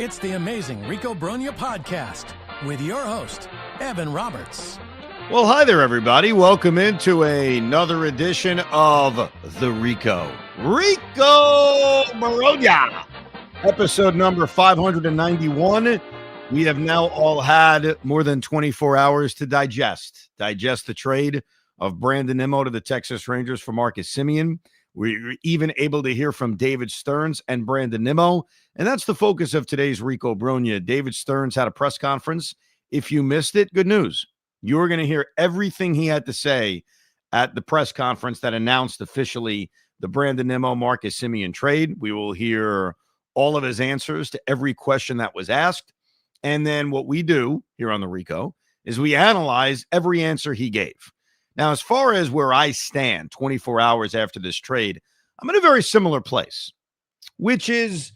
It's the amazing Rico Brogna podcast with your host, Evan Roberts. Well, hi there, everybody. Welcome into another edition of the Rico Brogna, episode number 591. We have now all had more than 24 hours to digest the trade of Brandon Nimmo to the Texas Rangers for Marcus Semien. We're even able to hear from David Stearns and Brandon Nimmo, and that's the focus of today's Rico Brogna. David Stearns had a press conference. If you missed it, good news. You're going to hear everything he had to say at the press conference that announced officially the Brandon Nimmo Marcus Semien trade. We will hear all of his answers to every question that was asked. And then what we do here on the Rico is we analyze every answer he gave. Now, as far as where I stand 24 hours after this trade, I'm in a very similar place, which is,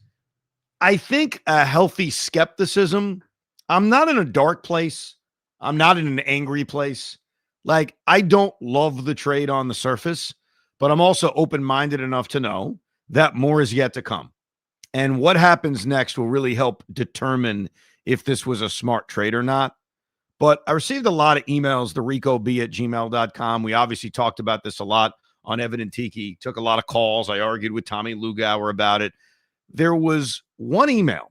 I think, a healthy skepticism. I'm not in a dark place. I'm not in an angry place. Like, I don't love the trade on the surface, but I'm also open-minded enough to know that more is yet to come. And what happens next will really help determine if this was a smart trade or not. But I received a lot of emails, the ricob@gmail.com. We obviously talked about this a lot on Evan and Tiki, took a lot of calls. I argued with Tommy Lugauer about it. There was one email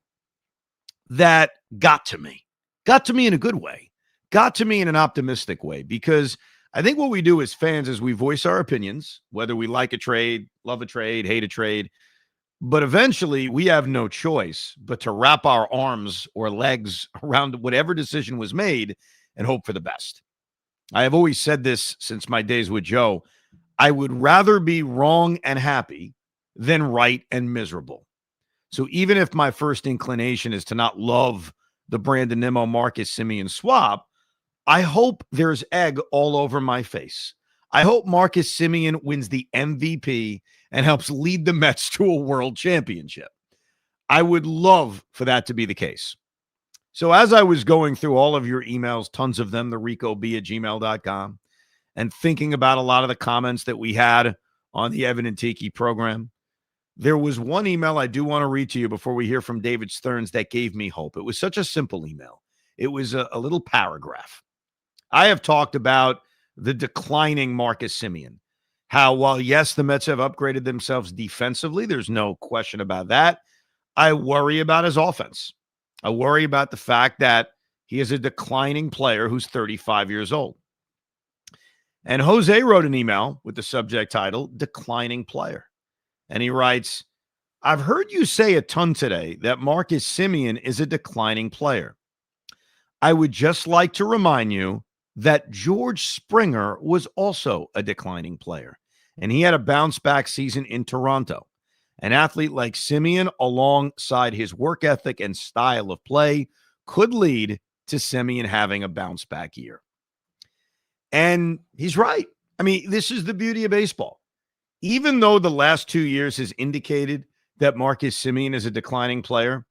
that got to me in a good way, got to me in an optimistic way, because I think what we do as fans is we voice our opinions, whether we like a trade, love a trade, hate a trade. But eventually, we have no choice but to wrap our arms or legs around whatever decision was made and hope for the best. I have always said this since my days with Joe. I would rather be wrong and happy than right and miserable. So even if my first inclination is to not love the Brandon Nimmo Marcus Semien swap, I hope there's egg all over my face. I hope Marcus Semien wins the MVP and helps lead the Mets to a world championship. I would love for that to be the case. So as I was going through all of your emails, tons of them, the ricob@gmail.com, and thinking about a lot of the comments that we had on the Evan and Tiki program, there was one email I do want to read to you before we hear from David Stearns that gave me hope. It was such a simple email. It was a little paragraph. I have talked about the declining Marcus Semien. How, while, yes, the Mets have upgraded themselves defensively, there's no question about that, I worry about his offense. I worry about the fact that he is a declining player who's 35 years old. And Jose wrote an email with the subject title, Declining Player. And he writes, I've heard you say a ton today that Marcus Semien is a declining player. I would just like to remind you that George Springer was also a declining player, and he had a bounce-back season in Toronto. An athlete like Semien, alongside his work ethic and style of play, could lead to Semien having a bounce-back year. And he's right. I mean, this is the beauty of baseball. Even though the last 2 years has indicated that Marcus Semien is a declining player,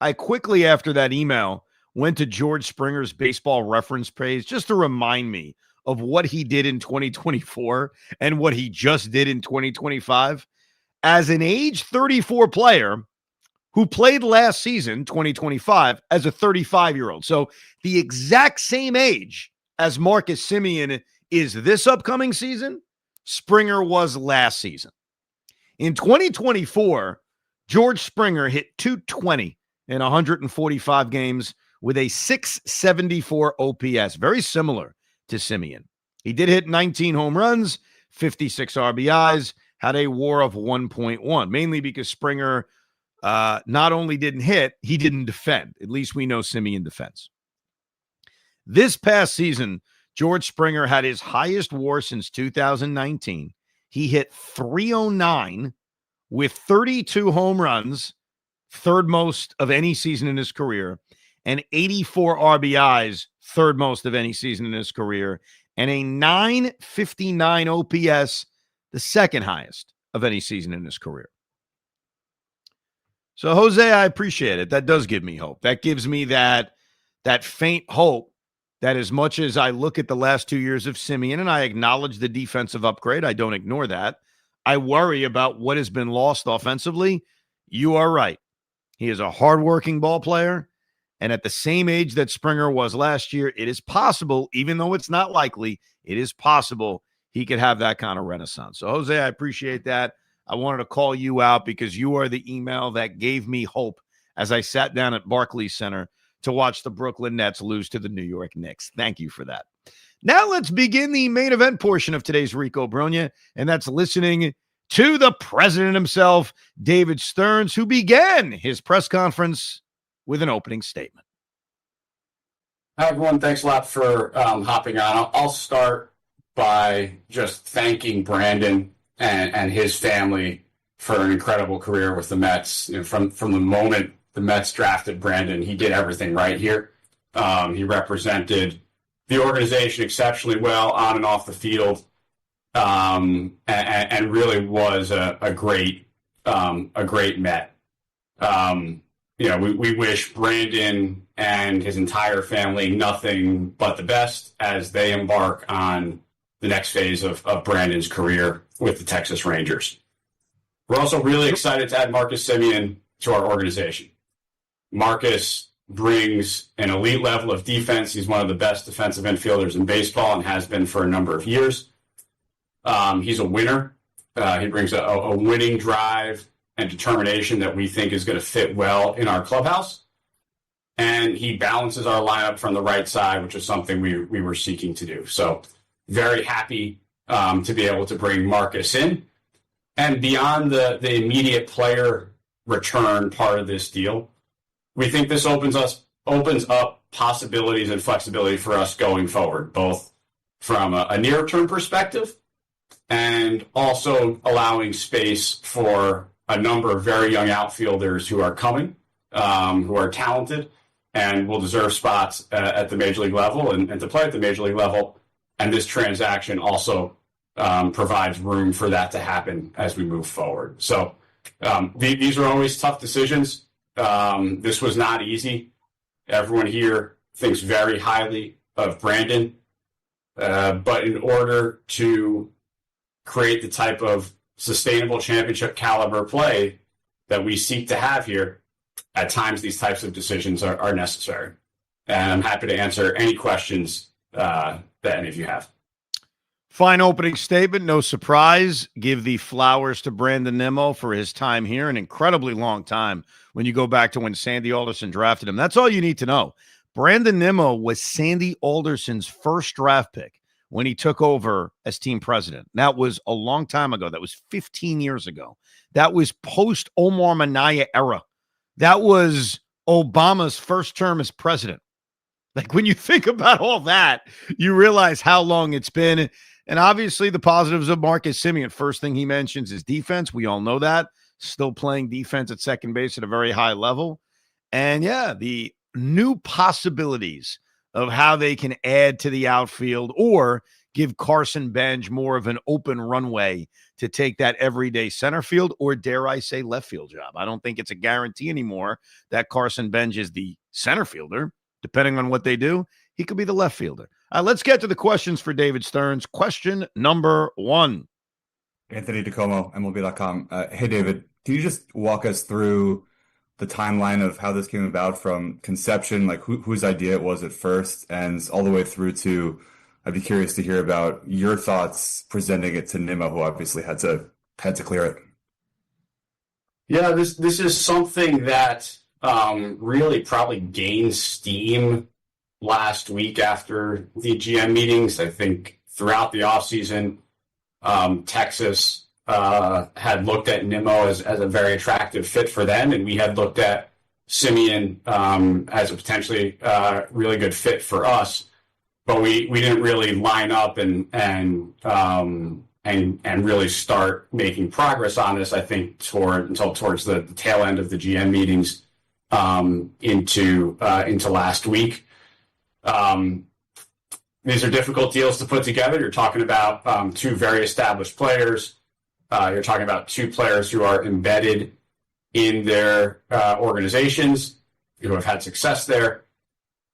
I quickly, after that email, went to George Springer's baseball reference page just to remind me of what he did in 2024 and what he just did in 2025 as an age 34 player who played last season, 2025, as a 35-year-old. So the exact same age as Marcus Semien is this upcoming season, Springer was last season. In 2024, George Springer hit .220 in 145 games with a .674 OPS, very similar to Semien. He did hit 19 home runs, 56 RBIs, had a WAR of 1.1, mainly because Springer not only didn't hit, he didn't defend. At least we know Semien defends. This past season, George Springer had his highest WAR since 2019. He hit .309 with 32 home runs, third most of any season in his career, and 84 RBIs, third most of any season in his career, and a .959 OPS, the second highest of any season in his career. So, Jose, I appreciate it. That does give me hope. That gives me that faint hope that as much as I look at the last 2 years of Semien and I acknowledge the defensive upgrade, I don't ignore that. I worry about what has been lost offensively. You are right. He is a hardworking ball player. And at the same age that Springer was last year, it is possible, even though it's not likely, it is possible he could have that kind of renaissance. So, Jose, I appreciate that. I wanted to call you out because you are the email that gave me hope as I sat down at Barclays Center to watch the Brooklyn Nets lose to the New York Knicks. Thank you for that. Now let's begin the main event portion of today's Rico Brogna, and that's listening to the president himself, David Stearns, who began his press conference with an opening statement. Hi, everyone. Thanks a lot for hopping on. I'll start by just thanking Brandon and his family for an incredible career with the Mets. You know, from the moment the Mets drafted Brandon, he did everything right here. He represented the organization exceptionally well on and off the field, and really was a great Met. We wish Brandon and his entire family nothing but the best as they embark on the next phase of Brandon's career with the Texas Rangers. We're also really excited to add Marcus Semien to our organization. Marcus brings an elite level of defense. He's one of the best defensive infielders in baseball and has been for a number of years. He's a winner. He brings a winning drive and determination that we think is going to fit well in our clubhouse. And he balances our lineup from the right side, which is something we were seeking to do. So very happy to be able to bring Marcus in. And beyond the immediate player return part of this deal, we think this opens up possibilities and flexibility for us going forward, both from a near-term perspective and also allowing space for a number of very young outfielders who are coming, who are talented, and will deserve spots at the major league level and to play at the major league level. And this transaction also provides room for that to happen as we move forward. So these are always tough decisions. This was not easy. Everyone here thinks very highly of Brandon. But in order to create the type of sustainable championship caliber play that we seek to have here, at times these types of decisions are necessary. And I'm happy to answer any questions that any of you have. Fine opening statement. No surprise. Give the flowers to Brandon Nimmo for his time here. An incredibly long time when you go back to when Sandy Alderson drafted him. That's all you need to know. Brandon Nimmo was Sandy Alderson's first draft pick when he took over as team president. That was a long time ago. That was 15 years ago. That was post-Omar Minaya era. That was Obama's first term as president. Like, when you think about all that, you realize how long it's been. And obviously the positives of Marcus Semien. First thing he mentions is defense. We all know that. Still playing defense at second base at a very high level. And yeah, the new possibilities of how they can add to the outfield or give Carson Benj more of an open runway to take that everyday center field or, dare I say, left field job. I don't think it's a guarantee anymore that Carson Benj is the center fielder. Depending on what they do, he could be the left fielder. Let's get to the questions for David Stearns. Question number one. Anthony DeComo, MLB.com. Hey, David, can you just walk us through the timeline of how this came about from conception, like whose idea it was at first, and all the way through to, I'd be curious to hear about your thoughts presenting it to Nimmo, who obviously had to clear it. Yeah, this is something that really probably gained steam last week after the GM meetings. I think throughout the offseason, Texas had looked at Nimmo as a very attractive fit for them, and we had looked at Semien as a potentially really good fit for us, but we didn't really line up and really start making progress on this, I think, until towards the tail end of the GM meetings into last week. These are difficult deals to put together. You're talking about two very established players. You're talking about two players who are embedded in their organizations, who have had success there.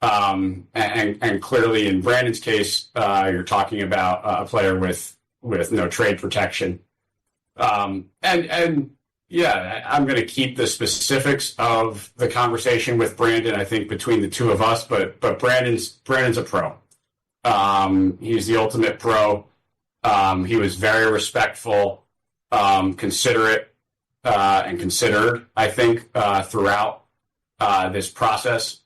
And clearly in Brandon's case, you're talking about a player with no trade protection. And Yeah, I'm going to keep the specifics of the conversation with Brandon, I think, between the two of us, but Brandon's a pro. He's the ultimate pro. He was very respectful, considerate, and considered, I think, throughout this process.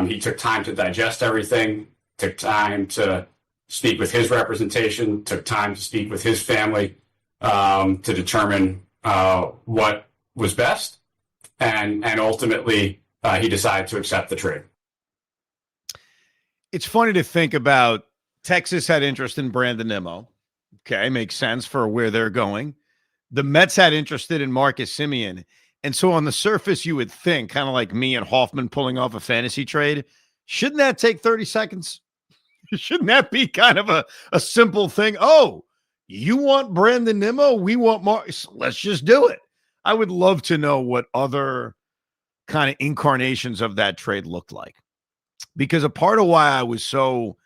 He took time to digest everything, took time to speak with his representation, took time to speak with his family, to determine what was best, and ultimately he decided to accept the trade. It's funny to think about. Texas had interest in Brandon Nimmo. Okay, makes sense for where they're going. The Mets had interested in Marcus Semien. And so on the surface, you would think, kind of like me and Hoffman pulling off a fantasy trade, shouldn't that take 30 seconds? Shouldn't that be kind of a simple thing? Oh, you want Brandon Nimmo? We want Marcus. Let's just do it. I would love to know what other kind of incarnations of that trade looked like. Because a part of why I was so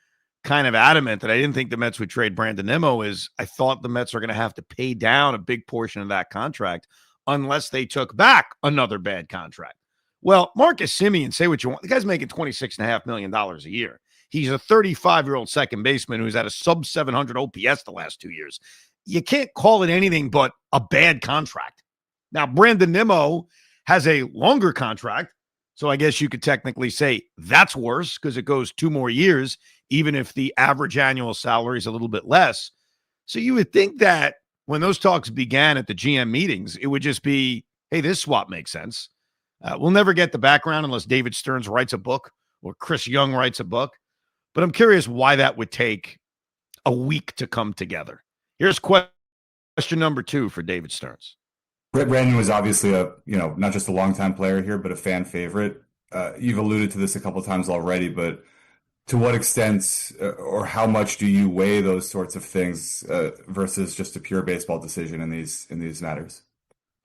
kind of adamant that I didn't think the Mets would trade Brandon Nimmo is I thought the Mets are going to have to pay down a big portion of that contract unless they took back another bad contract. Well, Marcus Semien, say what you want. The guy's making $26.5 million a year. He's a 35-year-old second baseman who's at a sub 700 OPS the last 2 years. You can't call it anything but a bad contract. Now, Brandon Nimmo has a longer contract, so I guess you could technically say that's worse because it goes 2 more years, even if the average annual salary is a little bit less. So you would think that when those talks began at the GM meetings, it would just be, hey, this swap makes sense. We'll never get the background unless David Stearns writes a book or Chris Young writes a book. But I'm curious why that would take a week to come together. Here's question number 2 for David Stearns. Brandon was obviously not just a longtime player here, but a fan favorite. You've alluded to this a couple of times already, but to what extent or how much do you weigh those sorts of things versus just a pure baseball decision in these matters?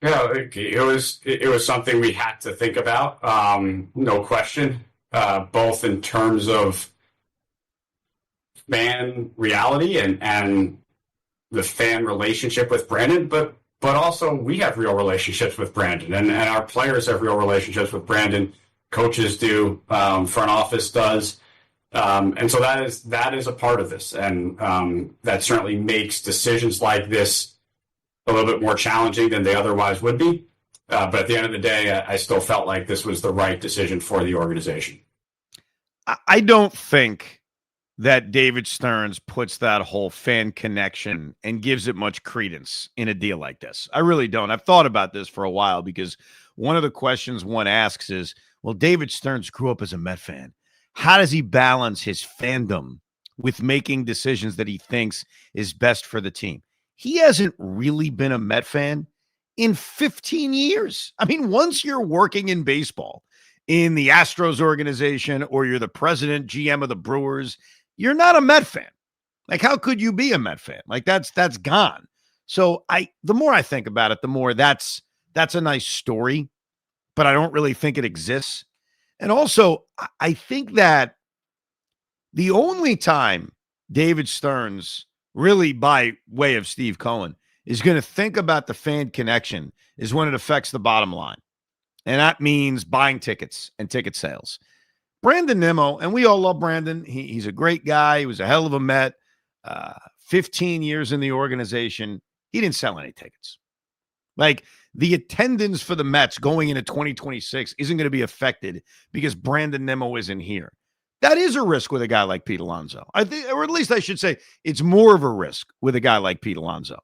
Yeah, it was something we had to think about, no question, both in terms of fan reality and the fan relationship with Brandon, but also we have real relationships with Brandon, and our players have real relationships with Brandon. Coaches do, front office does, and so that is a part of this, and that certainly makes decisions like this a little bit more challenging than they otherwise would be. But at the end of the day, I still felt like this was the right decision for the organization. I don't think that David Stearns puts that whole fan connection and gives it much credence in a deal like this. I really don't. I've thought about this for a while because one of the questions one asks is, well, David Stearns grew up as a Met fan. How does he balance his fandom with making decisions that he thinks is best for the team? He hasn't really been a Met fan in 15 years. I mean, once you're working in baseball in the Astros organization or you're the president, GM of the Brewers, you're not a Met fan. Like, how could you be a Met fan? Like, that's gone. So the more I think about it, the more that's a nice story, but I don't really think it exists. And also, I think that the only time David Stearns, really by way of Steve Cohen, is going to think about the fan connection is when it affects the bottom line. And that means buying tickets and ticket sales. Brandon Nimmo, and we all love Brandon. He's a great guy. He was a hell of a Met. 15 years in the organization. He didn't sell any tickets. Like, the attendance for the Mets going into 2026 isn't going to be affected because Brandon Nimmo isn't here. That is a risk with a guy like Pete Alonso. I think, or at least I should say, it's more of a risk with a guy like Pete Alonso.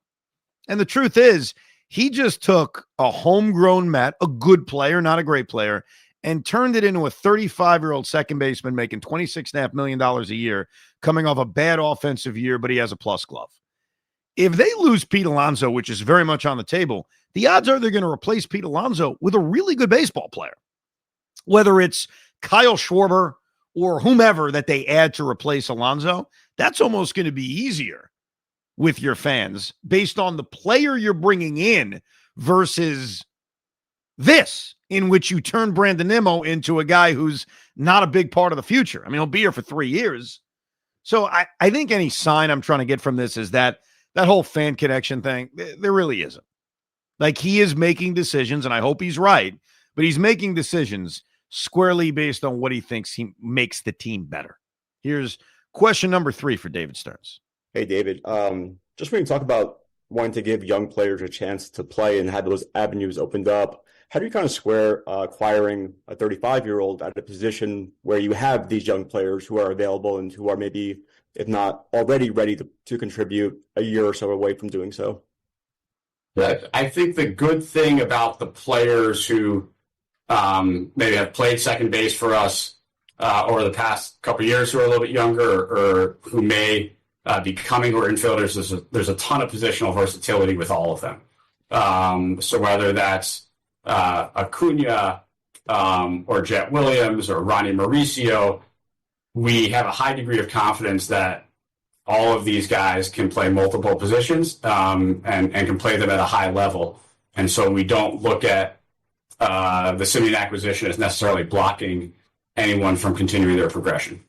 And the truth is, he just took a homegrown Met, a good player, not a great player, and turned it into a 35-year-old second baseman making $26.5 million a year, coming off a bad offensive year, but he has a plus glove. If they lose Pete Alonso, which is very much on the table, the odds are they're going to replace Pete Alonso with a really good baseball player. Whether it's Kyle Schwarber or whomever that they add to replace Alonso, that's almost going to be easier with your fans based on the player you're bringing in versus this, in which you turn Brandon Nimmo into a guy who's not a big part of the future. I mean, he'll be here for 3 years. So I think any sign I'm trying to get from this is that whole fan connection thing, there really isn't. Like, he is making decisions, and I hope he's right, but he's making decisions squarely based on what he thinks he makes the team better. Here's question number 3 for David Stearns. Hey, David. Just when you talk about wanting to give young players a chance to play and have those avenues opened up, how do you kind of square acquiring a 35-year-old at a position where you have these young players who are available and who are maybe, if not already ready to contribute, a year or so away from doing so? I think the good thing about the players who maybe have played second base for us over the past couple of years who are a little bit younger or who may be coming or infielders, there's a ton of positional versatility with all of them. So whether that's Acuna or Jet Williams or Ronnie Mauricio, we have a high degree of confidence that all of these guys can play multiple positions and can play them at a high level. And so we don't look at the Semien acquisition as necessarily blocking anyone from continuing their progression.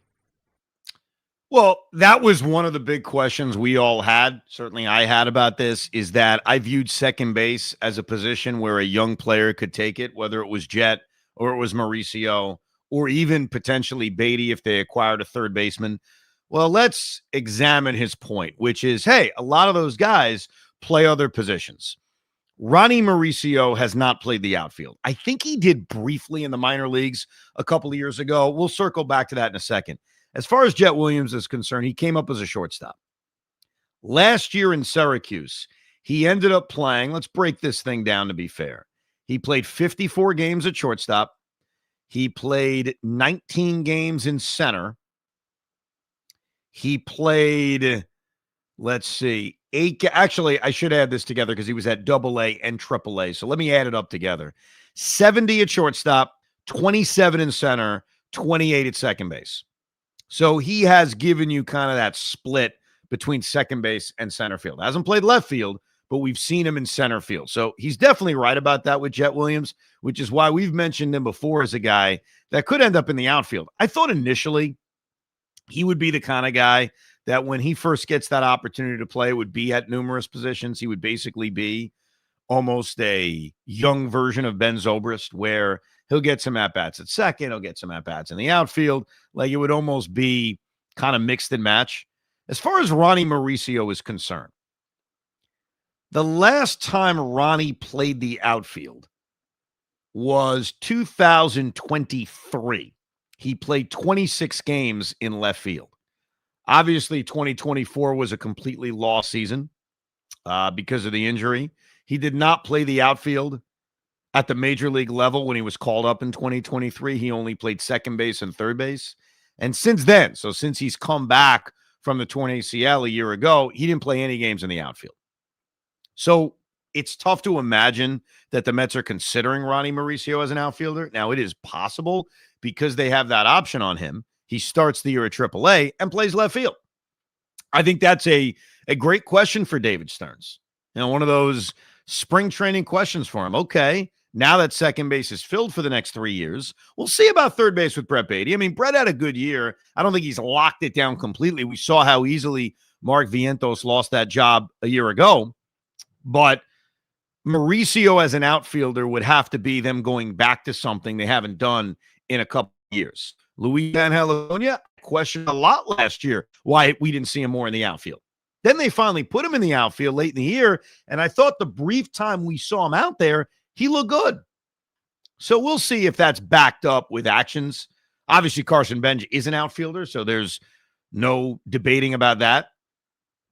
Well, that was one of the big questions we all had. Certainly I had about this, is that I viewed second base as a position where a young player could take it, whether it was Jet or it was Mauricio or even potentially Beatty if they acquired a third baseman. Well, let's examine his point, which is, hey, a lot of those guys play other positions. Ronnie Mauricio has not played the outfield. I think he did briefly in the minor leagues a couple of years ago. We'll circle back to that in a second. As far as Jet Williams is concerned, he came up as a shortstop. Last year in Syracuse, he ended up playing, let's break this thing down to be fair. He played 54 games at shortstop. He played 19 games in center. He played, let's see, actually, I should add this together because he was at AA and AAA. So let me add it up together. 70 at shortstop, 27 in center, 28 at second base. So he has given you kind of that split between second base and center field. Hasn't played left field, but we've seen him in center field. So he's definitely right about that with Jet Williams, which is why we've mentioned him before as a guy that could end up in the outfield. I thought initially he would be the kind of guy that when he first gets that opportunity to play would be at numerous positions. He would basically be almost a young version of Ben Zobrist, where he'll get some at-bats at second, he'll get some at-bats in the outfield. Like, it would almost be kind of mixed and match. As far as Ronnie Mauricio is concerned, the last time Ronnie played the outfield was 2023. He played 26 games in left field. Obviously, 2024 was a completely lost season because of the injury. He did not play the outfield at the major league level when he was called up in 2023. He only played second base and third base. And since then, so since he's come back from the torn ACL a year ago, he didn't play any games in the outfield. So it's tough to imagine that the Mets are considering Ronnie Mauricio as an outfielder. Now, it is possible because they have that option on him. He starts the year at AAA and plays left field. I think that's a great question for David Stearns. You know, one of those spring training questions for him. Okay, now that second base is filled for the next 3 years, we'll see about third base with Brett Beatty. I mean, Brett had a good year. I don't think he's locked it down completely. We saw how easily Mark Vientos lost that job a year ago. But Mauricio as an outfielder would have to be them going back to something they haven't done in a couple of years. Luis Angel questioned a lot last year why we didn't see him more in the outfield. Then they finally put him in the outfield late in the year, and I thought the brief time we saw him out there, he looked good. So we'll see if that's backed up with actions. Obviously, Carson Bench is an outfielder, so there's no debating about that.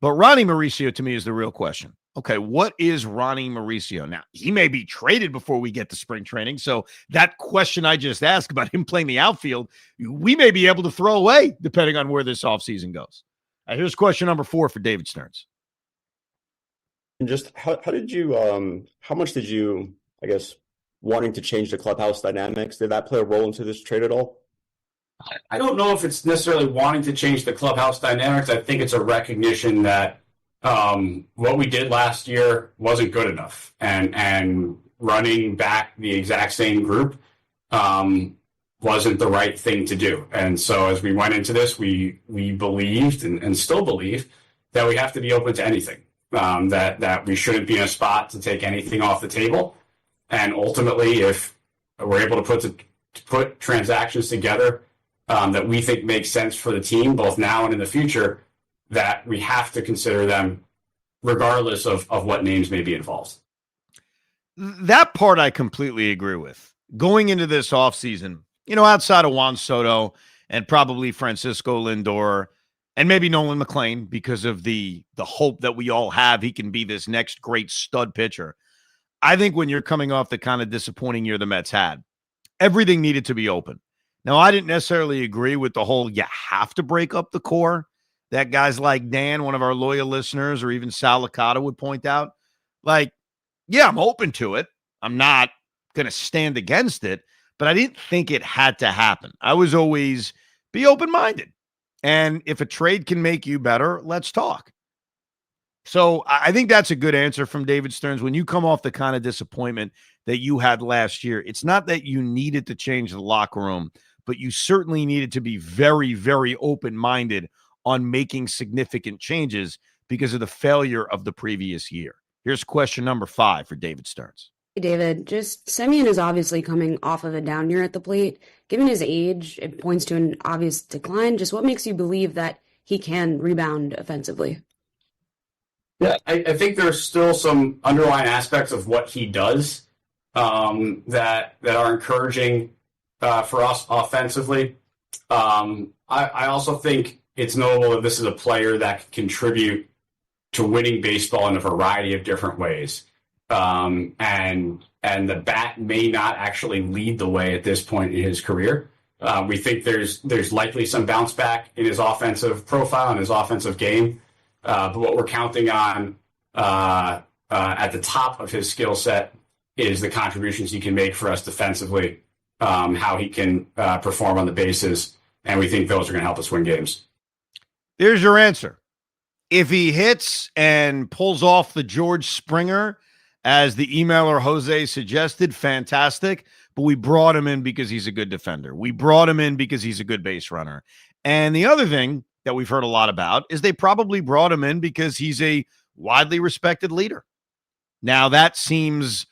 But Ronnie Mauricio, to me, is the real question. Okay, what is Ronnie Mauricio? Now, he may be traded before we get to spring training, so that question I just asked about him playing the outfield, we may be able to throw away depending on where this offseason goes. Here's question number 4 for David Stearns. And just how much did you, I guess, wanting to change the clubhouse dynamics, did that play a role into this trade at all? I don't know if it's necessarily wanting to change the clubhouse dynamics. I think it's a recognition that what we did last year wasn't good enough, and running back the exact same group wasn't the right thing to do. And so as we went into this, we believed and still believe that we have to be open to anything. that we shouldn't be in a spot to take anything off the table. And ultimately, if we're able to put transactions together that we think make sense for the team, both now and in the future, that we have to consider them regardless of what names may be involved. That part I completely agree with. Going into this offseason, outside of Juan Soto and probably Francisco Lindor and maybe Nolan McLean, because of the hope that we all have he can be this next great stud pitcher. I think when you're coming off the kind of disappointing year the Mets had, everything needed to be open. Now, I didn't necessarily agree with the whole you have to break up the core that guys like Dan, one of our loyal listeners, or even Sal Licata would point out. Like, yeah, I'm open to it. I'm not going to stand against it, but I didn't think it had to happen. I was always be open-minded. And if a trade can make you better, let's talk. So I think that's a good answer from David Stearns. When you come off the kind of disappointment that you had last year, it's not that you needed to change the locker room, but you certainly needed to be very, very open-minded on making significant changes because of the failure of the previous year. Here's question number 5 for David Stearns. Hey, David, just Semien is obviously coming off of a down year at the plate. Given his age, it points to an obvious decline. Just what makes you believe that he can rebound offensively? Yeah, I think there's still some underlying aspects of what he does that are encouraging for us offensively. I also think it's notable that this is a player that can contribute to winning baseball in a variety of different ways. And the bat may not actually lead the way at this point in his career. We think there's likely some bounce back in his offensive profile and his offensive game. But what we're counting on at the top of his skill set is the contributions he can make for us defensively, how he can perform on the bases, and we think those are going to help us win games. There's your answer. If he hits and pulls off the George Springer, as the emailer Jose suggested, fantastic. But we brought him in because he's a good defender. We brought him in because he's a good base runner. And the other thing that we've heard a lot about is they probably brought him in because he's a widely respected leader. Now, that seems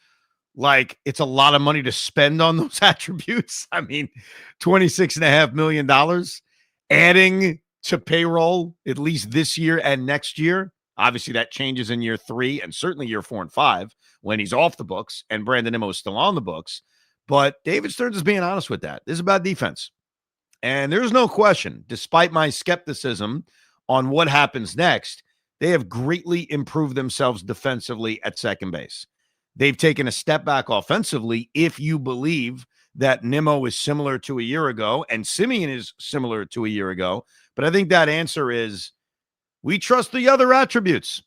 like it's a lot of money to spend on those attributes. I mean, $26.5 million adding to payroll at least this year and next year. Obviously, that changes in year 3 and certainly year 4 and 5 when he's off the books and Brandon Nimmo is still on the books. But David Stearns is being honest with that. This is about defense. And there's no question, despite my skepticism on what happens next, they have greatly improved themselves defensively at second base. They've taken a step back offensively if you believe that Nimmo is similar to a year ago and Semien is similar to a year ago. But I think that answer is we trust the other attributes.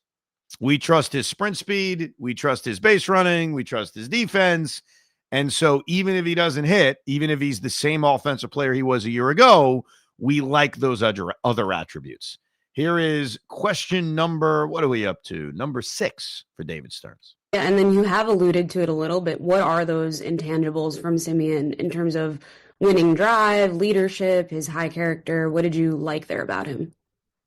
We trust his sprint speed. We trust his base running. We trust his defense. And so even if he doesn't hit, even if he's the same offensive player he was a year ago, we like those other attributes. Here is question number, what are we up to? Number 6 for David Stearns. Yeah, and then you have alluded to it a little bit. What are those intangibles from Semien in terms of winning drive, leadership, his high character? What did you like there about him?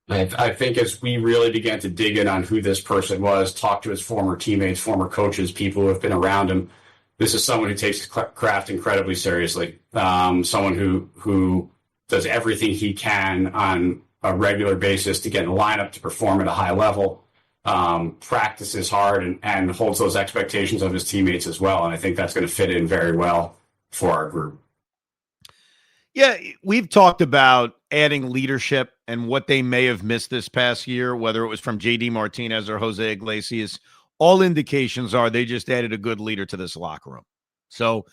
I think as we really began to dig in on who this person was, talk to his former teammates, former coaches, people who have been around him, this is someone who takes his craft incredibly seriously. Someone who does everything he can on a regular basis to get in the lineup, to perform at a high level, practices hard and holds those expectations of his teammates as well. And I think that's going to fit in very well for our group. Yeah, we've talked about adding leadership and what they may have missed this past year, whether it was from JD Martinez or Jose Iglesias. All indications are they just added a good leader to this locker room. So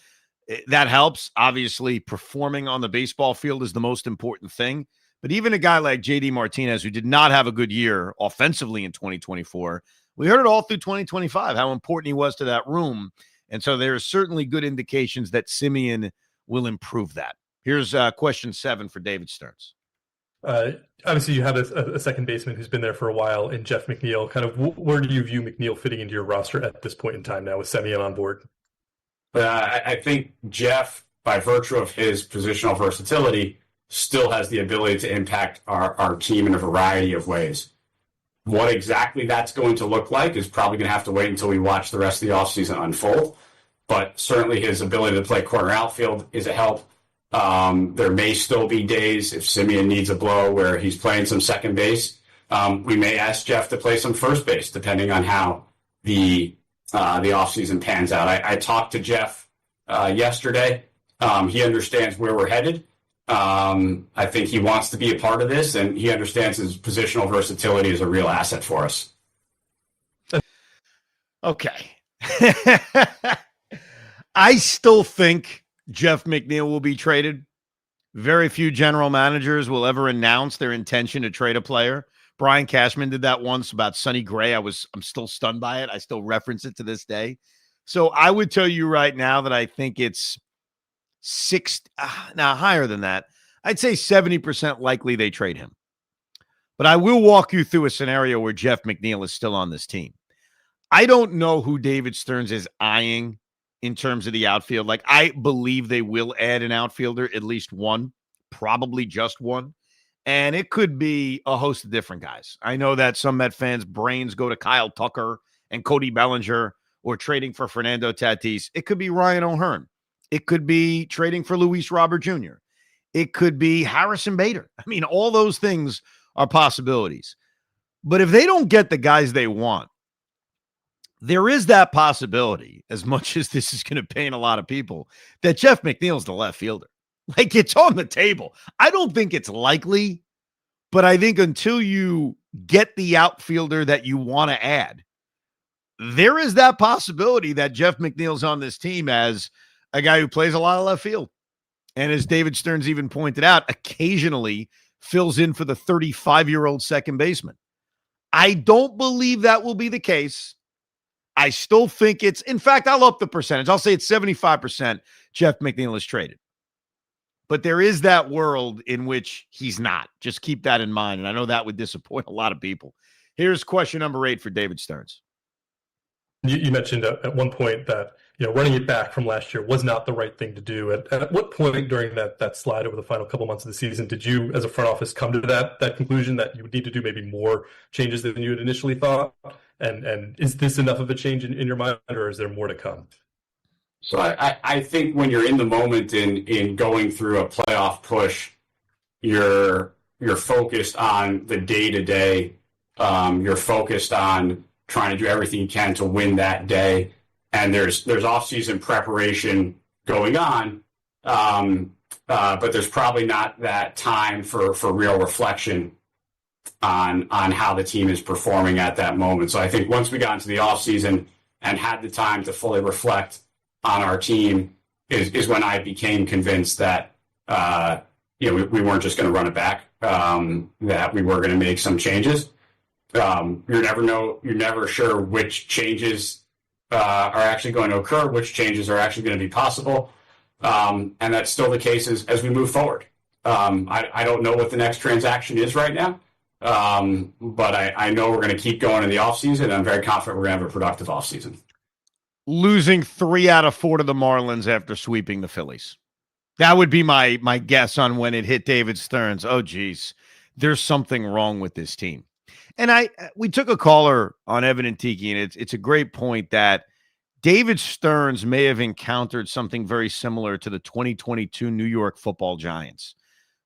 that helps. Obviously, performing on the baseball field is the most important thing. But even a guy like JD Martinez, who did not have a good year offensively in 2024, we heard it all through 2025, how important he was to that room. And so there are certainly good indications that Semien will improve that. Here's question 7 for David Stearns. Obviously, you have a second baseman who's been there for a while in Jeff McNeil. Kind of where do you view McNeil fitting into your roster at this point in time now with Semien on board? I think Jeff, by virtue of his positional versatility, still has the ability to impact our team in a variety of ways. What exactly that's going to look like is probably going to have to wait until we watch the rest of the offseason unfold. But certainly his ability to play corner outfield is a help. There may still be days if Semien needs a blow where he's playing some second base. We may ask Jeff to play some first base, depending on how the offseason pans out. I talked to Jeff yesterday. He understands where we're headed. I think he wants to be a part of this, and he understands his positional versatility is a real asset for us. Okay. I still think Jeff McNeil will be traded. Very few general managers will ever announce their intention to trade a player. Brian Cashman did that once about Sonny Gray. I'm still stunned by it. I still reference it to this day. So I would tell you right now that I think it's higher than that. I'd say 70% likely they trade him. But I will walk you through a scenario where Jeff McNeil is still on this team. I don't know who David Stearns is eyeing in terms of the outfield. Like, I believe they will add an outfielder, at least one, probably just one. And it could be a host of different guys. I know that some Met fans' brains go to Kyle Tucker and Cody Bellinger or trading for Fernando Tatis. It could be Ryan O'Hearn. It could be trading for Luis Robert Jr. It could be Harrison Bader. I mean, all those things are possibilities. But if they don't get the guys they want, there is that possibility, as much as this is going to pain a lot of people, that Jeff McNeil's the left fielder. Like, it's on the table. I don't think it's likely, but I think until you get the outfielder that you want to add, there is that possibility that Jeff McNeil's on this team as a guy who plays a lot of left field. And as David Stearns even pointed out, occasionally fills in for the 35-year-old second baseman. I don't believe that will be the case. I still think in fact, I'll up the percentage. I'll say it's 75% Jeff McNeil is traded. But there is that world in which he's not. Just keep that in mind. And I know that would disappoint a lot of people. Here's question number 8 for David Stearns. You mentioned at one point that running it back from last year was not the right thing to do. At what point during that slide over the final couple months of the season did you, as a front office, come to that conclusion that you would need to do maybe more changes than you had initially thought? And is this enough of a change in your mind, or is there more to come? So I think when you're in the moment in going through a playoff push, you're focused on the day-to-day. You're focused on trying to do everything you can to win that day. And there's off-season preparation going on, but there's probably not that time for real reflection on how the team is performing at that moment. So I think once we got into the offseason and had the time to fully reflect on our team is when I became convinced that we weren't just going to run it back, that we were going to make some changes. You're never sure which changes are actually going to occur, which changes are actually going to be possible. And that's still the case as we move forward. I don't know what the next transaction is right now, but I know we're going to keep going in the offseason. I'm very confident we're going to have a productive offseason. Losing 3 out of 4 to the Marlins after sweeping the Phillies. That would be my guess on when it hit David Stearns. Oh, geez, there's something wrong with this team. And we took a caller on Evan and Tiki, and it's a great point that David Stearns may have encountered something very similar to the 2022 New York Football Giants,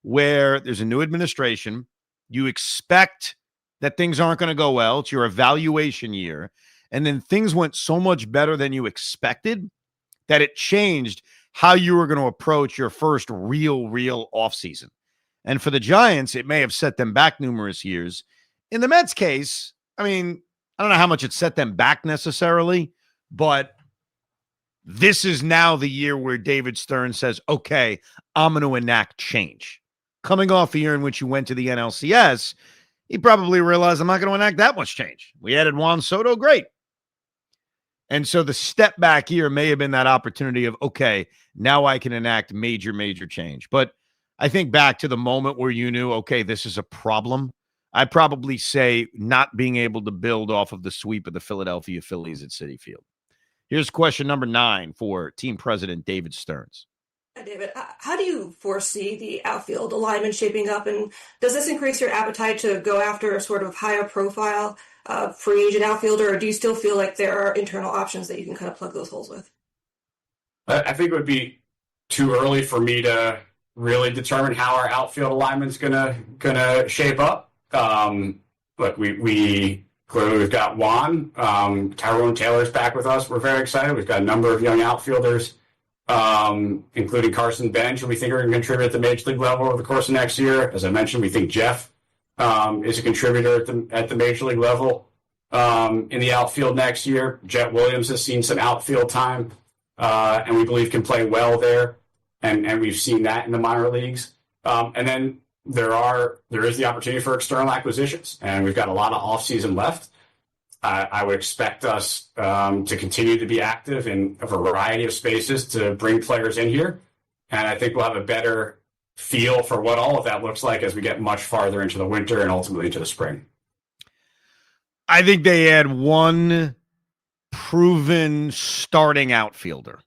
where there's a new administration. You expect that things aren't going to go well. It's your evaluation year. And then things went so much better than you expected that it changed how you were going to approach your first real offseason. And for the Giants, it may have set them back numerous years. In the Mets case, I mean, I don't know how much it set them back necessarily, but this is now the year where David Stearns says, okay, I'm going to enact change. Coming off a year in which you went to the NLCS, he probably realized I'm not going to enact that much change. We added Juan Soto, great. And so the step back here may have been that opportunity of, okay, now I can enact major change. But I think back to the moment where you knew, okay, this is a problem. I'd probably say not being able to build off of the sweep of the Philadelphia Phillies at Citi Field. Here's question number 9 for team president David Stearns. David, how do you foresee the outfield alignment shaping up, and does this increase your appetite to go after a sort of higher profile free agent outfielder, or do you still feel like there are internal options that you can kind of plug those holes with? I think it would be too early for me to really determine how our outfield alignment's gonna shape up. Look, we clearly we've got Juan, Tyrone Taylor's back with us. We're very excited. We've got a number of young outfielders, including Carson Bench, who we think are going to contribute at the major league level over the course of next year. As I mentioned, we think Jeff is a contributor at the major league level in the outfield next year. Jet Williams has seen some outfield time, and we believe can play well there, and we've seen that in the minor leagues. And then there is the opportunity for external acquisitions, and we've got a lot of offseason left. I would expect us to continue to be active in a variety of spaces to bring players in here. And I think we'll have a better feel for what all of that looks like as we get much farther into the winter and ultimately into the spring. I think they add one proven starting outfielder.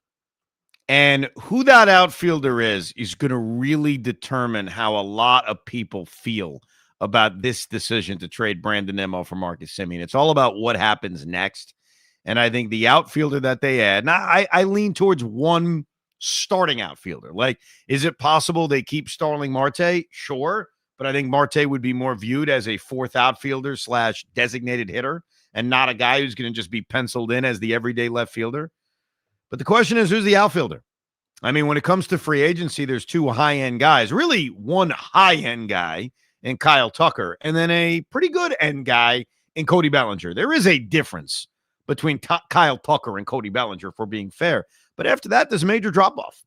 And who that outfielder is going to really determine how a lot of people feel about this decision to trade Brandon Nimmo for Marcus Semien. It's all about what happens next. And I think the outfielder that they add, now I lean towards one starting outfielder. Like, is it possible they keep Starling Marte? Sure. But I think Marte would be more viewed as a fourth outfielder / designated hitter and not a guy who's going to just be penciled in as the everyday left fielder. But the question is, who's the outfielder? I mean, when it comes to free agency, there's two high-end guys, really one high-end guy in Kyle Tucker, and then a pretty good end guy in Cody Bellinger. There is a difference between Kyle Tucker and Cody Bellinger, for being fair. But after that, there's a major drop-off.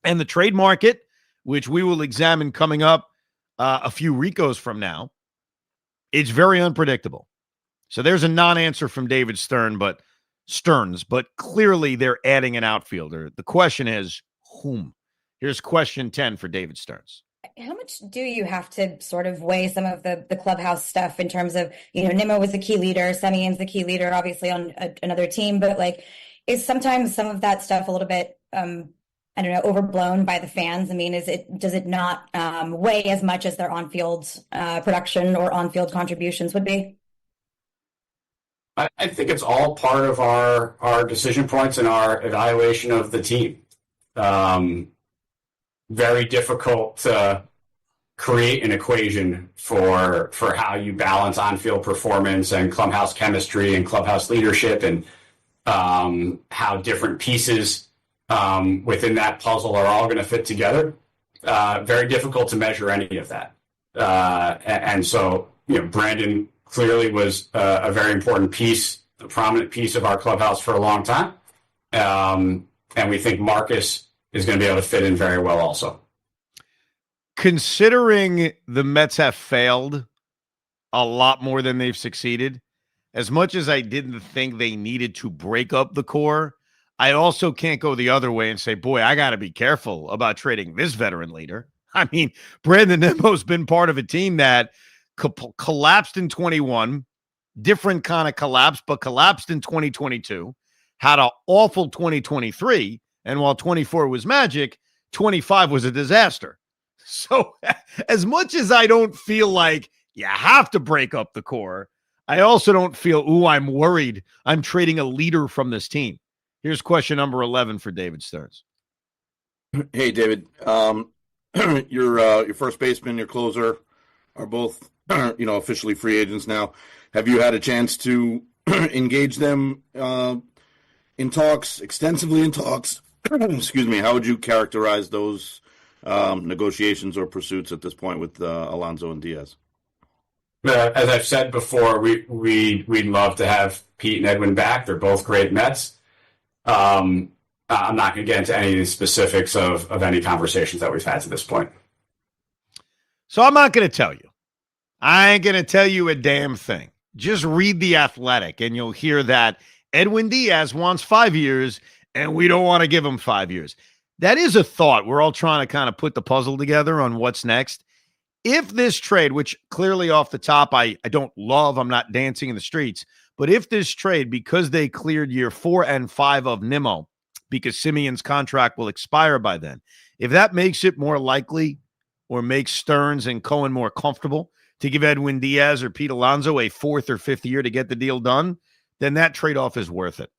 And the trade market, which we will examine coming up a few Ricos from now, it's very unpredictable. So there's a non-answer from David Stearns, but clearly they're adding an outfielder. The question is, whom? Here's question 10 for David Stearns. How much do you have to sort of weigh some of the clubhouse stuff in terms of, Nimmo was the key leader, Semien's the key leader, obviously on another team, but like, is sometimes some of that stuff a little bit, overblown by the fans? I mean, does it not weigh as much as their on-field production or on-field contributions would be? I think it's all part of our decision points and our evaluation of the team. Very difficult to create an equation for how you balance on-field performance and clubhouse chemistry and clubhouse leadership, and how different pieces within that puzzle are all going to fit together. Very difficult to measure any of that. And so, Brandon clearly was a very important piece, a prominent piece of our clubhouse for a long time. And we think Marcus is going to be able to fit in very well also. Considering the Mets have failed a lot more than they've succeeded, as much as I didn't think they needed to break up the core, I also can't go the other way and say, boy, I got to be careful about trading this veteran leader. I mean, Brandon Nimmo's been part of a team that collapsed in 21, different kind of collapse, but collapsed in 2022, had an awful 2023, and while 24 was magic, 25 was a disaster. So as much as I don't feel like you have to break up the core, I also don't feel, I'm worried I'm trading a leader from this team. Here's question number 11 for David Stearns. Hey, David. Your first baseman, your closer are both, officially free agents now. Have you had a chance to engage them extensively in talks? Excuse me. How would you characterize those negotiations or pursuits at this point with Alonso and Diaz? As I've said before, we'd love to have Pete and Edwin back. They're both great Mets. I'm not going to get into any of the specifics of any conversations that we've had to this point. So I'm not going to tell you. I ain't going to tell you a damn thing. Just read The Athletic and you'll hear that Edwin Diaz wants 5 years and we don't want to give him 5 years. That is a thought. We're all trying to kind of put the puzzle together on what's next. If this trade, which clearly off the top I don't love, I'm not dancing in the streets, but if this trade, because they cleared year 4 and 5 of Nimmo, because Semien's contract will expire by then. If that makes it more likely or makes Stearns and Cohen more comfortable to give Edwin Diaz or Pete Alonso a 4th or 5th year to get the deal done, then that trade-off is worth it.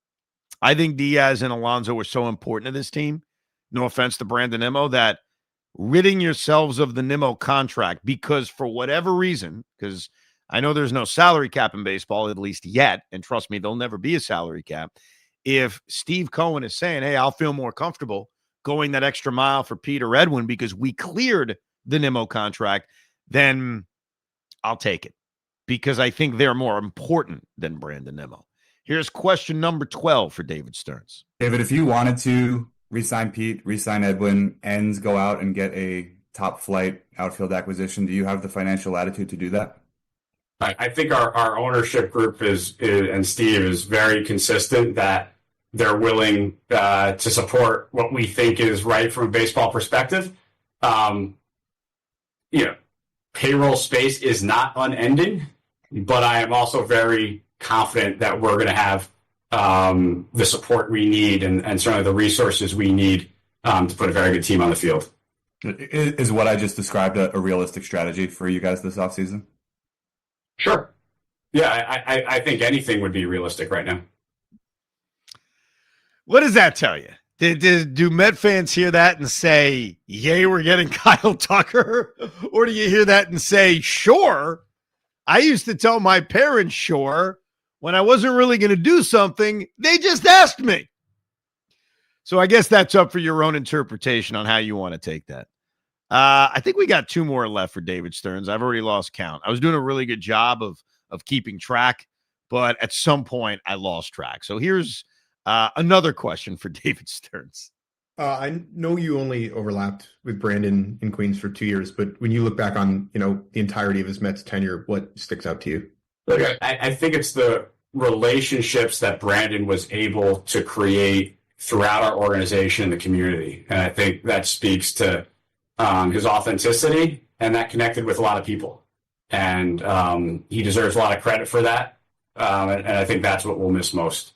I think Diaz and Alonso were so important to this team, no offense to Brandon Nimmo, that ridding yourselves of the Nimmo contract because for whatever reason, because I know there's no salary cap in baseball, at least yet, and trust me, there'll never be a salary cap. If Steve Cohen is saying, hey, I'll feel more comfortable going that extra mile for Pete or Edwin because we cleared the Nimmo contract, then I'll take it because I think they're more important than Brandon Nimmo. Here's question number 12 for David Stearns. David, if you wanted to re-sign Pete, re-sign Edwin, and go out and get a top flight outfield acquisition, do you have the financial latitude to do that? I think our ownership group and Steve is very consistent that they're willing to support what we think is right from a baseball perspective. Payroll space is not unending, but I am also very confident that we're going to have the support we need and certainly the resources we need to put a very good team on the field. Is what I just described a realistic strategy for you guys this offseason? Sure. Yeah, I think anything would be realistic right now. What does that tell you? Do Met fans hear that and say, yay, we're getting Kyle Tucker? Or do you hear that and say, sure? I used to tell my parents, sure, when I wasn't really going to do something, they just asked me. So I guess that's up for your own interpretation on how you want to take that. I think we got 2 more left for David Stearns. I've already lost count. I was doing a really good job of keeping track, but at some point I lost track. So here's another question for David Stearns. I know you only overlapped with Brandon in Queens for 2 years, but when you look back on, the entirety of his Mets tenure, what sticks out to you? Look, I think it's the relationships that Brandon was able to create throughout our organization and the community. And I think that speaks to his authenticity, and that connected with a lot of people. And he deserves a lot of credit for that. And I think that's what we'll miss most.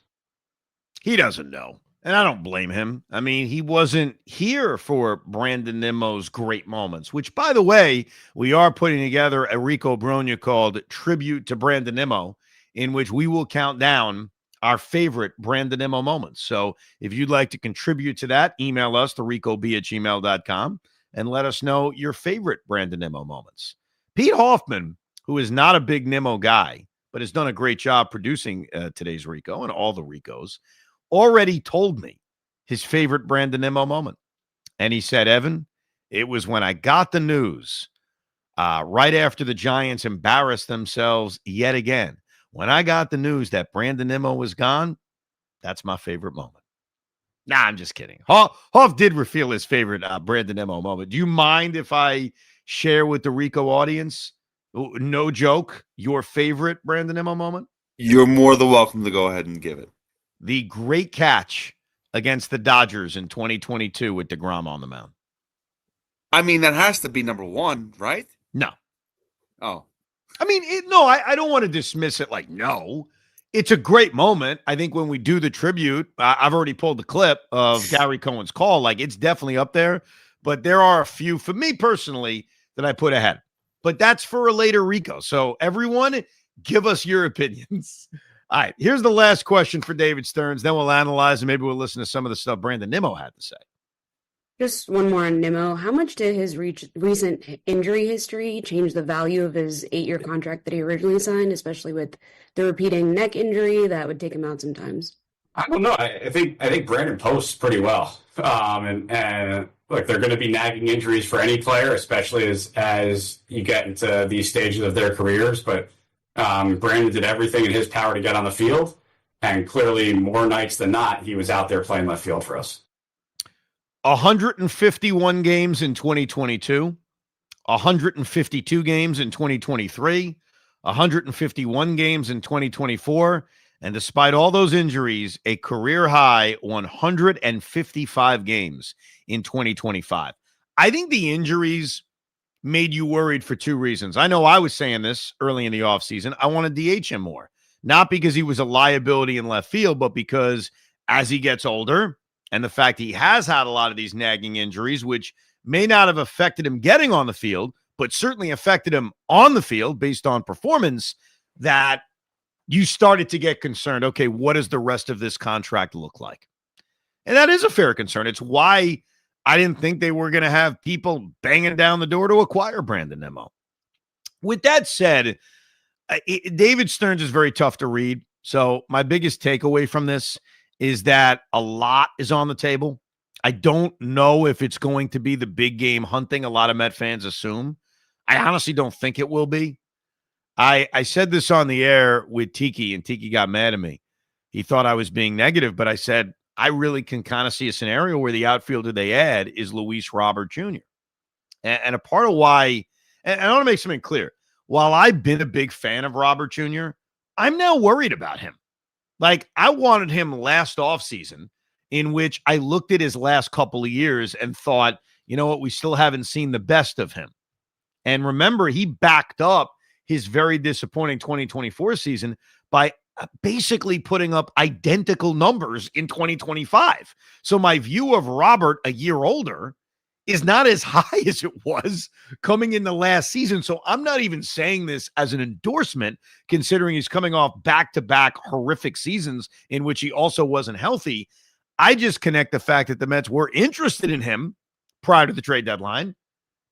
He doesn't know. And I don't blame him. I mean, he wasn't here for Brandon Nimmo's great moments, which, by the way, we are putting together a Rico Brogna called Tribute to Brandon Nimmo, in which we will count down our favorite Brandon Nimmo moments. So if you'd like to contribute to that, email us to ricob@gmail.com and let us know your favorite Brandon Nimmo moments. Pete Hoffman, who is not a big Nimmo guy, but has done a great job producing today's Rico and all the Ricos, already told me his favorite Brandon Nimmo moment. And he said, Evan, it was when I got the news right after the Giants embarrassed themselves yet again. When I got the news that Brandon Nimmo was gone, that's my favorite moment. Nah, I'm just kidding. Hoff did reveal his favorite Brandon Nimmo moment. Do you mind if I share with the Rico audience, no joke, your favorite Brandon Nimmo moment? You're more than welcome to go ahead and give it. The great catch against the Dodgers in 2022 with DeGrom on the mound. I mean, that has to be number 1, right? No. Oh. I mean, I don't want to dismiss it like, no. It's a great moment. I think when we do the tribute, I've already pulled the clip of Gary Cohen's call. Like, it's definitely up there. But there are a few, for me personally, that I put ahead. But that's for a later Rico. So everyone, give us your opinions. All right, here's the last question for David Stearns. Then we'll analyze and maybe we'll listen to some of the stuff Brandon Nimmo had to say. Just one more on Nimmo. How much did his recent injury history change the value of his 8-year contract that he originally signed, especially with the repeating neck injury that would take him out sometimes? I don't know. I think Brandon posts pretty well. And look, they're going to be nagging injuries for any player, especially as you get into these stages of their careers. But Brandon did everything in his power to get on the field, and clearly more nights than not, he was out there playing left field for us. 151 games in 2022, 152 games in 2023, 151 games in 2024, and despite all those injuries, a career high 155 games in 2025. I think the injuries made you worried for 2 reasons. I know I was saying this early in the offseason. I want to DH him more, not because he was a liability in left field, but because as he gets older, and the fact he has had a lot of these nagging injuries, which may not have affected him getting on the field, but certainly affected him on the field based on performance, that you started to get concerned. Okay, what does the rest of this contract look like? And that is a fair concern. It's why I didn't think they were going to have people banging down the door to acquire Brandon Nimmo. With that said, David Stearns is very tough to read. So my biggest takeaway from this is that a lot is on the table. I don't know if it's going to be the big game hunting a lot of Met fans assume. I honestly don't think it will be. I said this on the air with Tiki, and Tiki got mad at me. He thought I was being negative, but I said I really can kind of see a scenario where the outfielder they add is Luis Robert Jr. And a part of why, and I want to make something clear, while I've been a big fan of Robert Jr., I'm now worried about him. Like, I wanted him last offseason, in which I looked at his last couple of years and thought, you know what, we still haven't seen the best of him. And remember, he backed up his very disappointing 2024 season by basically putting up identical numbers in 2025. So my view of Robert a year older is not as high as it was coming in the last season. So I'm not even saying this as an endorsement, considering he's coming off back-to-back horrific seasons in which he also wasn't healthy. I just connect the fact that the Mets were interested in him prior to the trade deadline.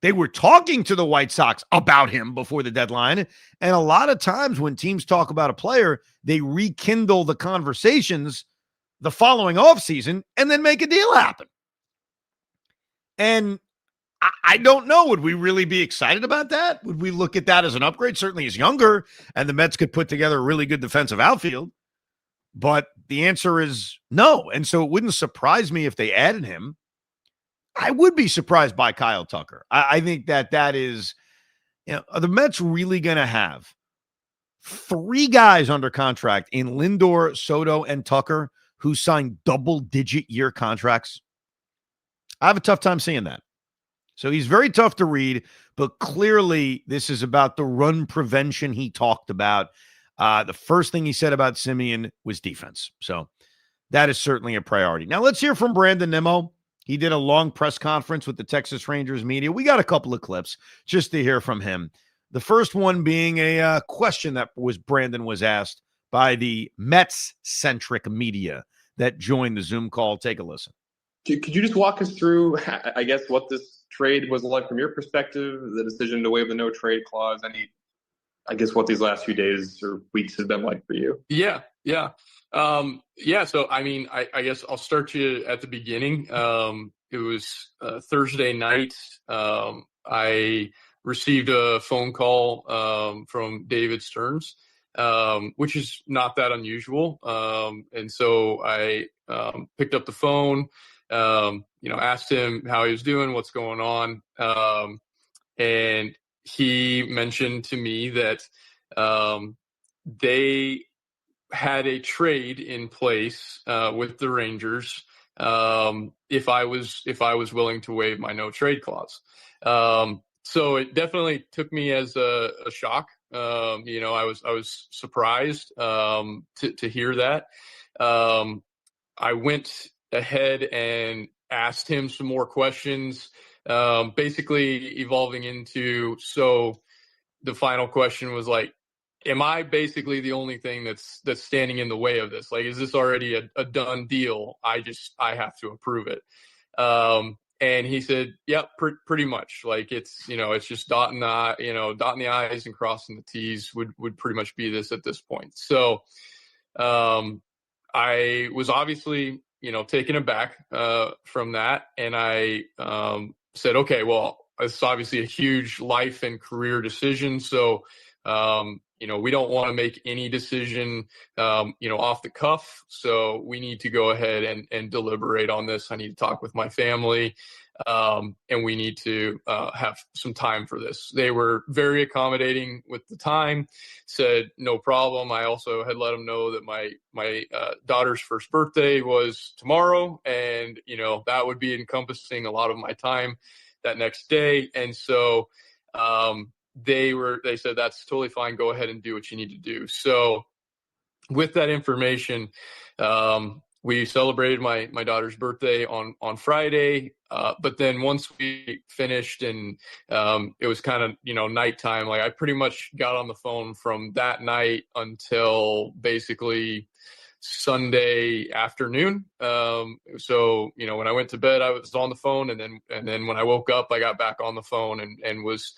They were talking to the White Sox about him before the deadline. And a lot of times when teams talk about a player, they rekindle the conversations the following offseason and then make a deal happen. And I don't know. Would we really be excited about that? Would we look at that as an upgrade? Certainly he's younger, and the Mets could put together a really good defensive outfield. But the answer is no. And so it wouldn't surprise me if they added him. I would be surprised by Kyle Tucker. I think that is, are the Mets really going to have three guys under contract in Lindor, Soto, and Tucker who signed double-digit year contracts? I have a tough time seeing that. So he's very tough to read, but clearly this is about the run prevention he talked about. The first thing he said about Semien was defense. So that is certainly a priority. Now let's hear from Brandon Nimmo. He did a long press conference with the Texas Rangers media. We got a couple of clips just to hear from him. The first one being a question that Brandon was asked by the Mets-centric media that joined the Zoom call. Take a listen. Could you just walk us through, I guess, what this trade was like from your perspective, the decision to waive the no-trade clause, what these last few days or weeks have been like for you? Yeah. So, I guess I'll start you at the beginning. It was Thursday night. I received a phone call from David Stearns, which is not that unusual. And so I picked up the phone, asked him how he was doing, what's going on. And he mentioned to me that they had a trade in place with the Rangers if I was willing to waive my no trade clause. So it definitely took me as a shock. I was surprised to hear that. I went ahead and asked him some more questions, basically evolving into, so the final question was like, am I basically the only thing that's standing in the way of this? Like, is this already a done deal? I have to approve it. And he said, yep, pretty much. Like, it's just dotting the I's and crossing the T's would pretty much be this at this point. So, I was obviously, taken aback, from that. And I, said, okay, well, it's obviously a huge life and career decision. So, we don't want to make any decision, off the cuff. So we need to go ahead and deliberate on this. I need to talk with my family, and we need to have some time for this. They were very accommodating with the time, said no problem. I also had let them know that my daughter's first birthday was tomorrow, and that would be encompassing a lot of my time that next day. And so they said, that's totally fine. Go ahead and do what you need to do. So with that information, we celebrated my daughter's birthday on Friday. But then once we finished and it was kind of, nighttime, like I pretty much got on the phone from that night until basically Sunday afternoon. So, when I went to bed, I was on the phone, and then when I woke up, I got back on the phone and was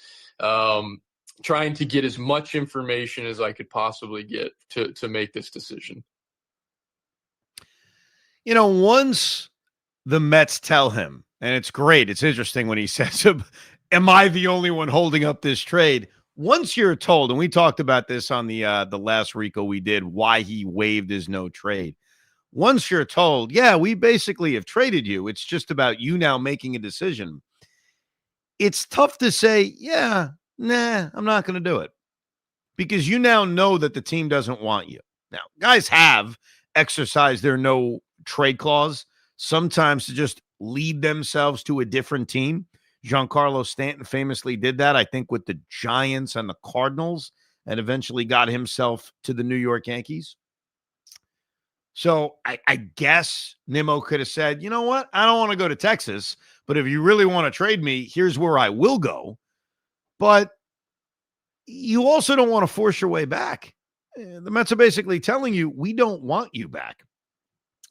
trying to get as much information as I could possibly get to make this decision. Once the Mets tell him, and it's great, it's interesting when he says, am I the only one holding up this trade? Once you're told, and we talked about this on the last Rico we did, why he waived his no trade. Once you're told, yeah, we basically have traded you, it's just about you now making a decision. It's tough to say, yeah, nah, I'm not going to do it, because you now know that the team doesn't want you. Now, guys have exercised their no trade clause sometimes to just lead themselves to a different team. Giancarlo Stanton famously did that, I think, with the Giants and the Cardinals, and eventually got himself to the New York Yankees. So I guess Nimmo could have said, you know what? I don't want to go to Texas, but if you really want to trade me, here's where I will go. But you also don't want to force your way back. The Mets are basically telling you, we don't want you back.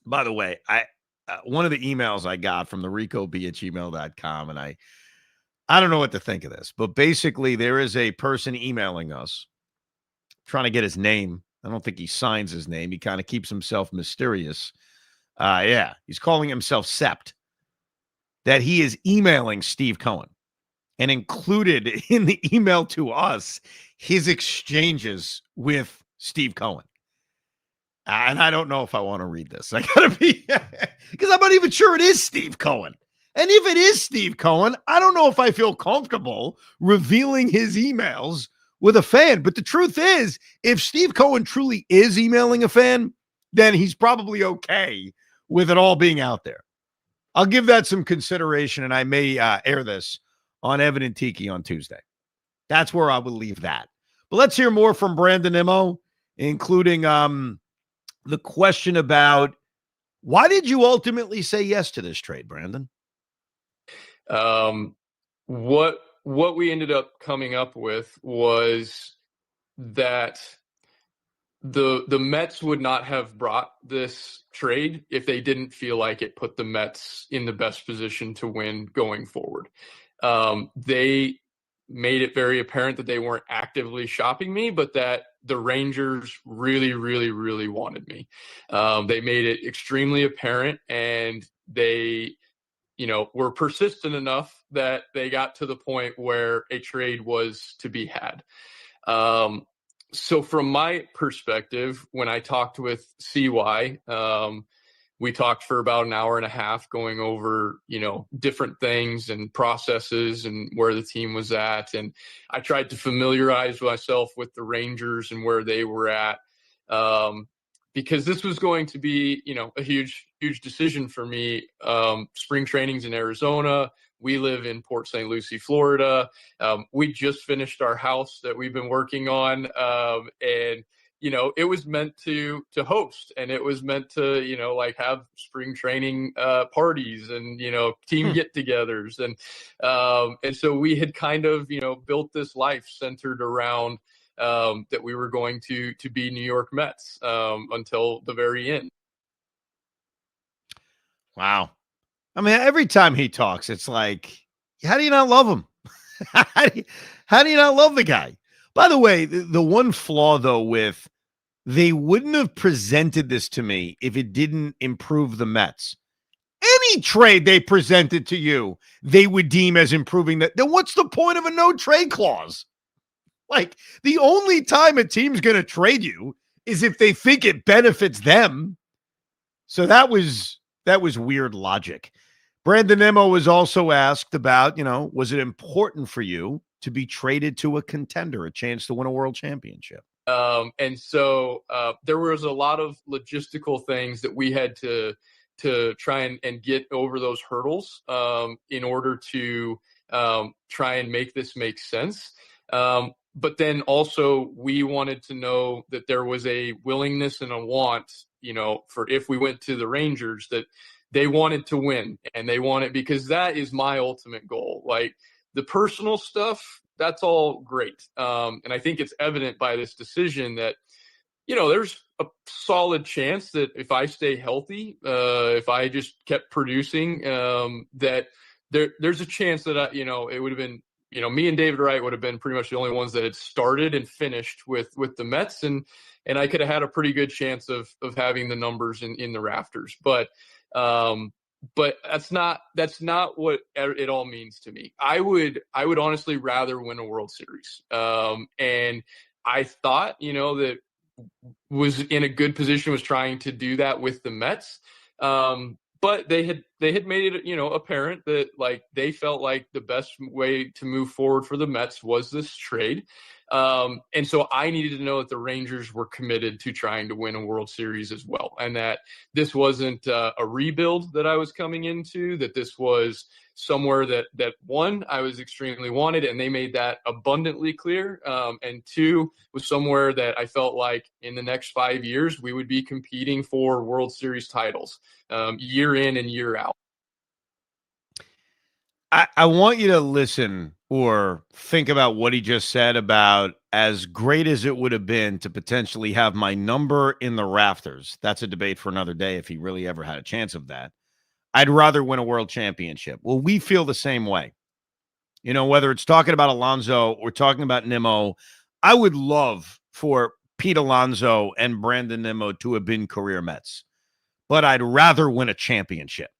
By the way, one of the emails I got from the ricob@gmail.com, and I don't know what to think of this, but basically there is a person emailing us trying to get his name. I don't think he signs his name. He kind of keeps himself mysterious. He's calling himself Sept. That he is emailing Steve Cohen, and included in the email to us his exchanges with Steve Cohen. And I don't know if I want to read this. I gotta be, because I'm not even sure it is Steve Cohen. And if it is Steve Cohen, I don't know if I feel comfortable revealing his emails with a fan. But the truth is, if Steve Cohen truly is emailing a fan, then he's probably okay with it all being out there. I'll give that some consideration, and I may air this on Evan and Tiki on Tuesday. That's where I will leave that. But let's hear more from Brandon Nimmo, including the question about why did you ultimately say yes to this trade, Brandon? What we ended up coming up with was that the Mets would not have brought this trade if they didn't feel like it put the Mets in the best position to win going forward. They made it very apparent that they weren't actively shopping me, but that the Rangers really, really, really wanted me. They made it extremely apparent, and they, were persistent enough that they got to the point where a trade was to be had. So from my perspective, when I talked with CY, we talked for about an hour and a half going over, different things and processes and where the team was at. And I tried to familiarize myself with the Rangers and where they were at, because this was going to be, a huge, huge decision for me. Spring training's in Arizona. We live in Port St. Lucie, Florida. We just finished our house that we've been working on. And it was meant to host, and it was meant to, have spring training parties and, team get-togethers. And so we had kind of, built this life centered around that we were going to be New York Mets until the very end. Wow. I mean, every time he talks, it's like, how do you not love him? how do you not love the guy? By the way, the one flaw, though, with they wouldn't have presented this to me if it didn't improve the Mets. Any trade they presented to you, they would deem as improving that. Then what's the point of a no trade clause? Like, the only time a team's going to trade you is if they think it benefits them. So that was weird logic. Brandon Nimmo was also asked about, was it important for you to be traded to a contender, a chance to win a world championship? And so there was a lot of logistical things that we had to try and get over those hurdles in order to try and make this make sense. But then also we wanted to know that there was a willingness and a want for if we went to the Rangers, that they wanted to win, and they wanted, because that is my ultimate goal. Like, the personal stuff, that's all great. And I think it's evident by this decision that, there's a solid chance that if I stay healthy, if I just kept producing, that there's a chance that it would have been, me and David Wright would have been pretty much the only ones that had started and finished with the Mets, and I could have had a pretty good chance of having the numbers in the rafters. But that's not what it all means to me. I would honestly rather win a World Series. And I thought, that was in a good position, was trying to do that with the Mets. But they had made it, apparent that, like, they felt like the best way to move forward for the Mets was this trade. And so I needed to know that the Rangers were committed to trying to win a World Series as well, and that this wasn't a rebuild that I was coming into, that this was somewhere that one, I was extremely wanted, and they made that abundantly clear. And two, was somewhere that I felt like in the next 5 years, we would be competing for World Series titles, year in and year out. I want you to listen or think about what he just said about, as great as it would have been to potentially have my number in the rafters. That's a debate for another day if he really ever had a chance of that. I'd rather win a world championship. Well, we feel the same way. Whether it's talking about Alonso or talking about Nimmo, I would love for Pete Alonso and Brandon Nimmo to have been career Mets. But I'd rather win a championship,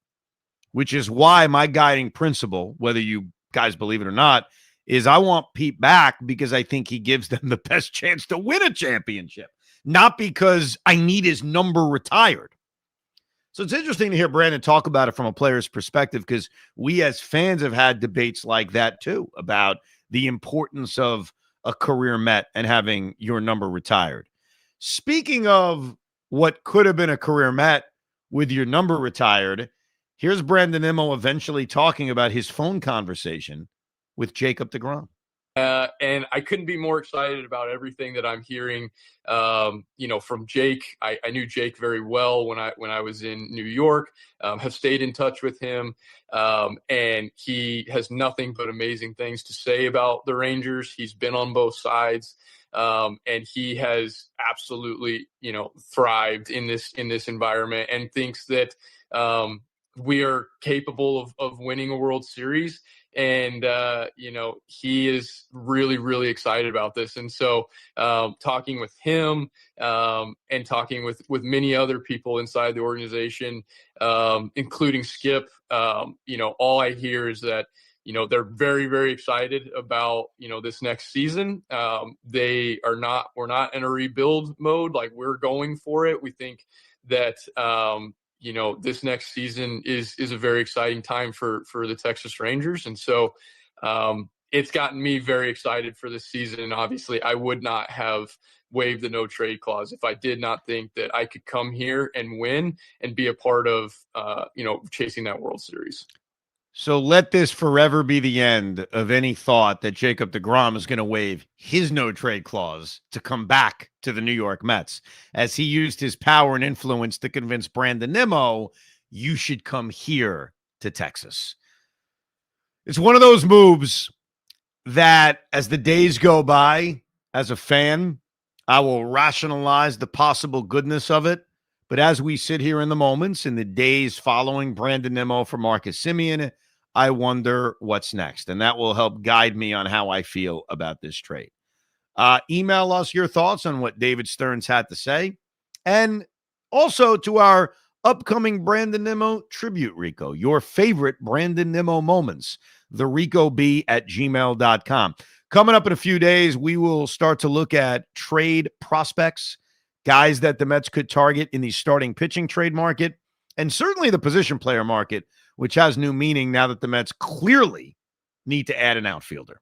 which is why my guiding principle, whether you guys believe it or not, is I want Pete back because I think he gives them the best chance to win a championship, not because I need his number retired. So it's interesting to hear Brandon talk about it from a player's perspective, because we as fans have had debates like that too, about the importance of a career Met and having your number retired. Speaking of what could have been a career Met with your number retired, here's Brandon Nimmo eventually talking about his phone conversation with Jacob deGrom. And I couldn't be more excited about everything that I'm hearing, from Jake. I knew Jake very well when I was in New York, have stayed in touch with him. And he has nothing but amazing things to say about the Rangers. He's been on both sides. And he has absolutely, thrived in this environment, and thinks that, we are capable of winning a World Series. And, he is really, really excited about this. And so, talking with him, and talking with many other people inside the organization, including Skip, all I hear is that, they're very, very excited about, this next season. We're not in a rebuild mode. Like, we're going for it. We think that, this next season is a very exciting time for the Texas Rangers. And so, it's gotten me very excited for this season. And obviously I would not have waived the no trade clause if I did not think that I could come here and win and be a part of, chasing that World Series. So let this forever be the end of any thought that Jacob deGrom is going to waive his no-trade clause to come back to the New York Mets, as he used his power and influence to convince Brandon Nimmo, you should come here to Texas. It's one of those moves that, as the days go by, as a fan, I will rationalize the possible goodness of it. But as we sit here in the moments, in the days following Brandon Nimmo for Marcus Semien, I wonder what's next. And that will help guide me on how I feel about this trade. Email us your thoughts on what David Stearns had to say. And also to our upcoming Brandon Nimmo tribute, Rico, your favorite Brandon Nimmo moments, the ricob@gmail.com. Coming up in a few days, we will start to look at trade prospects, guys that the Mets could target in the starting pitching trade market, and certainly the position player market, which has new meaning now that the Mets clearly need to add an outfielder.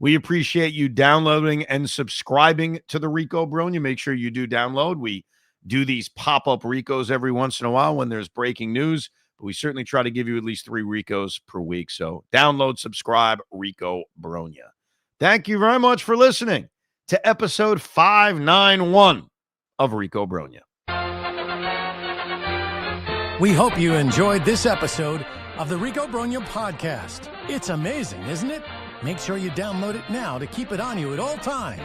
We appreciate you downloading and subscribing to the Rico Brogna. Make sure you do download. We do these pop-up Ricos every once in a while when there's breaking news, but we certainly try to give you at least 3 Ricos per week. So download, subscribe, Rico Brogna. Thank you very much for listening to episode 591 of Rico Brogna. We hope you enjoyed this episode of the Rico Brogna podcast. It's amazing, isn't it? Make sure you download it now to keep it on you at all times.